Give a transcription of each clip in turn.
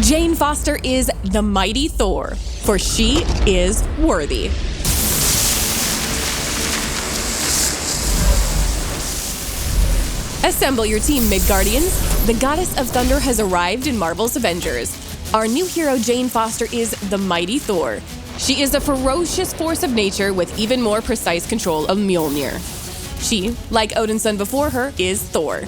Jane Foster is the mighty Thor, for she is worthy. Assemble your team, Midgardians. The Goddess of Thunder has arrived in Marvel's Avengers. Our new hero, Jane Foster, is the mighty Thor. She is a ferocious force of nature with even more precise control of Mjolnir. She, like Odin's son before her, is Thor.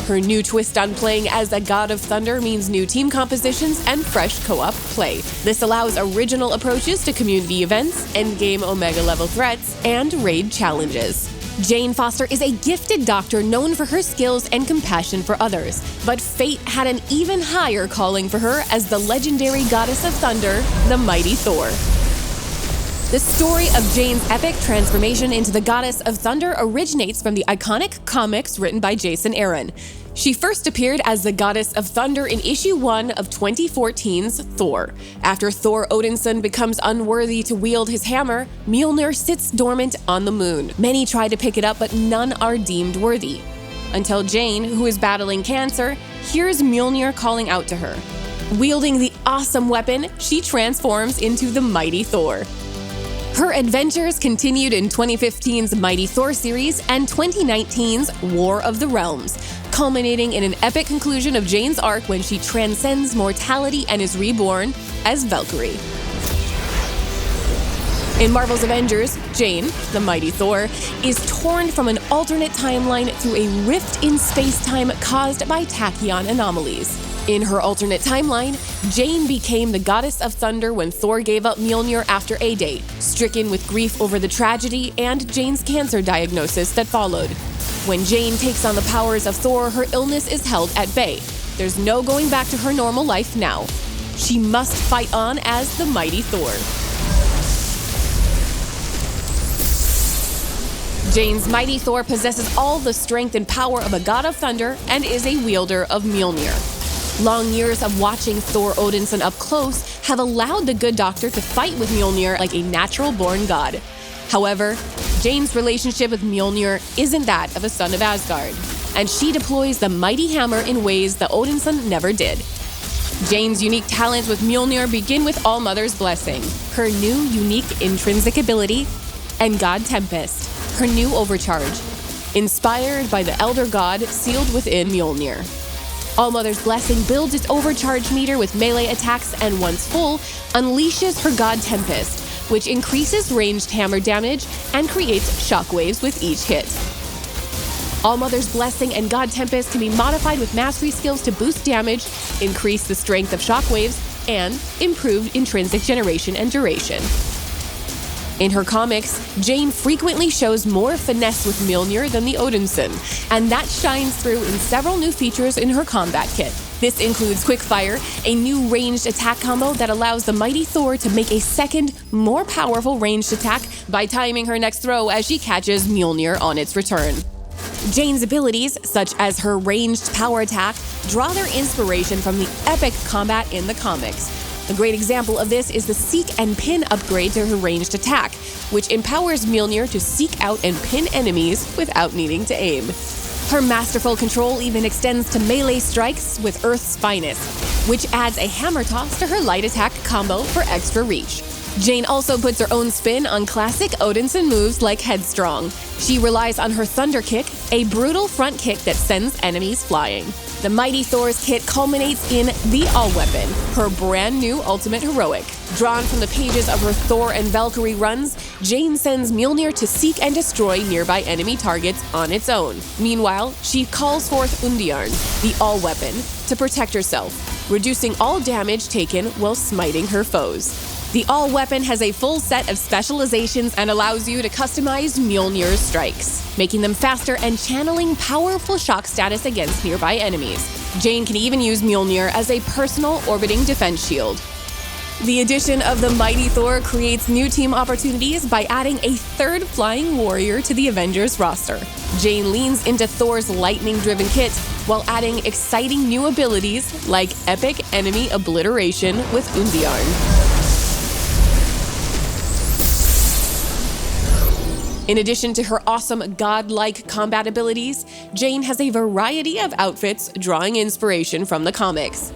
Her new twist on playing as a god of thunder means new team compositions and fresh co-op play. This allows original approaches to community events, endgame Omega-level threats, and raid challenges. Jane Foster is a gifted doctor known for her skills and compassion for others, but fate had an even higher calling for her as the legendary goddess of thunder, the mighty Thor. The story of Jane's epic transformation into the Goddess of Thunder originates from the iconic comics written by Jason Aaron. She first appeared as the Goddess of Thunder in issue 1 of 2014's Thor. After Thor Odinson becomes unworthy to wield his hammer, Mjolnir sits dormant on the moon. Many try to pick it up, but none are deemed worthy. Until Jane, who is battling cancer, hears Mjolnir calling out to her. Wielding the awesome weapon, she transforms into the mighty Thor. Her adventures continued in 2015's Mighty Thor series and 2019's War of the Realms, culminating in an epic conclusion of Jane's arc when she transcends mortality and is reborn as Valkyrie. In Marvel's Avengers, Jane, the mighty Thor, is torn from an alternate timeline through a rift in space-time caused by tachyon anomalies. In her alternate timeline, Jane became the Goddess of Thunder when Thor gave up Mjolnir after a date, stricken with grief over the tragedy and Jane's cancer diagnosis that followed. When Jane takes on the powers of Thor, her illness is held at bay. There's no going back to her normal life now. She must fight on as the mighty Thor. Jane's mighty Thor possesses all the strength and power of a god of thunder and is a wielder of Mjolnir. Long years of watching Thor Odinson up close have allowed the good doctor to fight with Mjolnir like a natural-born god. However, Jane's relationship with Mjolnir isn't that of a son of Asgard, and she deploys the mighty hammer in ways that Odinson never did. Jane's unique talents with Mjolnir begin with Allmother's blessing, her new unique intrinsic ability, and God Tempest, her new overcharge, inspired by the Elder God sealed within Mjolnir. Allmother's blessing builds its overcharge meter with melee attacks and once full, unleashes her God Tempest, which increases ranged hammer damage and creates shockwaves with each hit. Allmother's blessing and God Tempest can be modified with mastery skills to boost damage, increase the strength of shockwaves, and improve intrinsic generation and duration. In her comics, Jane frequently shows more finesse with Mjolnir than the Odinson, and that shines through in several new features in her combat kit. This includes Quickfire, a new ranged attack combo that allows the mighty Thor to make a second, more powerful ranged attack by timing her next throw as she catches Mjolnir on its return. Jane's abilities, such as her ranged power attack, draw their inspiration from the epic combat in the comics. A great example of this is the Seek and Pin upgrade to her ranged attack, which empowers Mjolnir to seek out and pin enemies without needing to aim. Her masterful control even extends to melee strikes with Earth's Finest, which adds a hammer toss to her light attack combo for extra reach. Jane also puts her own spin on classic Odinson moves like Headstrong. She relies on her Thunder Kick, a brutal front kick that sends enemies flying. The mighty Thor's kit culminates in the All-Weapon, her brand new ultimate heroic. Drawn from the pages of her Thor and Valkyrie runs, Jane sends Mjolnir to seek and destroy nearby enemy targets on its own. Meanwhile, she calls forth Undiarn, the All-Weapon, to protect herself, reducing all damage taken while smiting her foes. The All-Weapon has a full set of specializations and allows you to customize Mjolnir's strikes, making them faster and channeling powerful shock status against nearby enemies. Jane can even use Mjolnir as a personal orbiting defense shield. The addition of the mighty Thor creates new team opportunities by adding a third flying warrior to the Avengers roster. Jane leans into Thor's lightning-driven kit while adding exciting new abilities like epic enemy obliteration with Undiarn. In addition to her awesome godlike combat abilities, Jane has a variety of outfits drawing inspiration from the comics.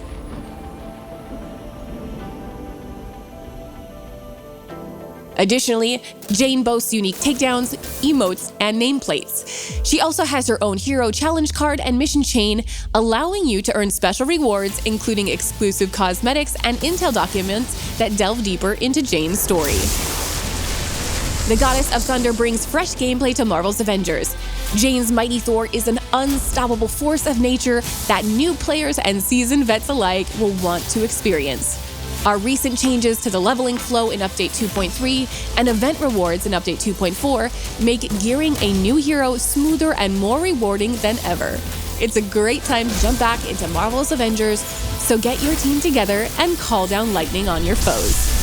Additionally, Jane boasts unique takedowns, emotes, and nameplates. She also has her own hero challenge card and mission chain, allowing you to earn special rewards, including exclusive cosmetics and intel documents that delve deeper into Jane's story. The Goddess of Thunder brings fresh gameplay to Marvel's Avengers. Jane's mighty Thor is an unstoppable force of nature that new players and seasoned vets alike will want to experience. Our recent changes to the leveling flow in Update 2.3 and event rewards in Update 2.4 make gearing a new hero smoother and more rewarding than ever. It's a great time to jump back into Marvel's Avengers, so get your team together and call down lightning on your foes.